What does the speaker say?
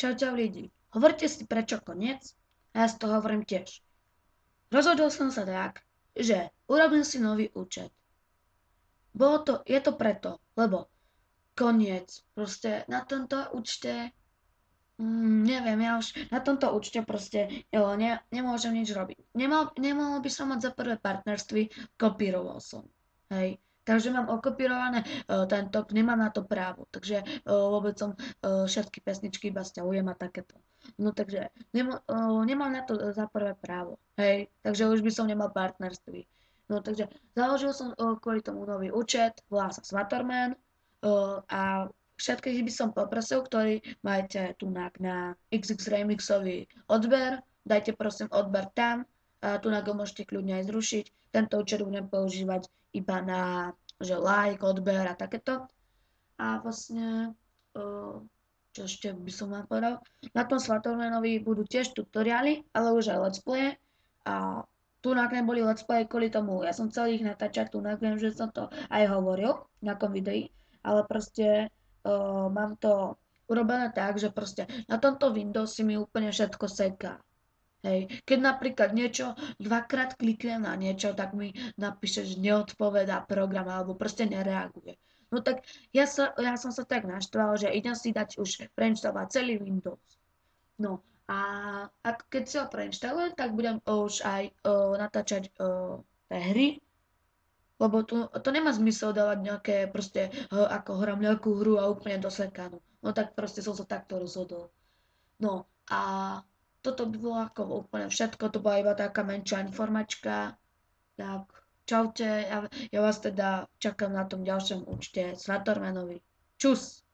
Čau lidi. Hovorte si prečo koniec? A ja si to hovorím tiež. Rozhodol som sa tak, že urobím si nový účet. Je to preto, lebo koniec. Proste na tomto účte, neviem, ja už na tomto účte proste nemôžem nič robiť. Nemohol by som mať za prvé partnerství, kopíroval som. Hej. Takže mám okopírované tento, nemám na to právo. Takže vôbec som všetky pesničky iba sťahujem a takéto. No takže nemám na to za prvé právo. Hej. Takže už by som nemal partnerství. No takže založil som kvôli tomu nový účet, volá sa Svatorman a všetkých by som poprosil, ktorí majte tu na XX Remixový odber, dajte prosím odber tam, a tu ho môžete kľudne aj zrušiť. Tento účet budem používať iba na že like, odber a takéto. A vlastne, čo ešte by som vám povedal, na tom Svatormanovi budú tiež tutoriály, ale už aj let's play. A tu neboli let's play kvôli tomu, ja som chcel ich natáčať, tu viem, že som to aj hovoril v nejakom videi, ale proste mám to urobené tak, že proste na tomto Windowsi mi úplne všetko seká. Hej. Keď napríklad dvakrát kliknem na niečo, tak mi napíše, že neodpovedá program alebo proste nereaguje. No tak ja som sa tak naštval, že idem si dať už preinštalovať celý Windows. No a keď si ho preinštalujem, tak budem už aj natáčať tie hry, lebo to nemá zmysel dávať nejaké proste, ako hrám nejakú hru a úplne dosekanú. No tak proste som sa takto rozhodol. No a toto by bolo ako úplne všetko, to bola iba taká menšia informačka. Tak čaute, ja vás teda čakám na tom ďalšom účte Svatormanovi. Čus!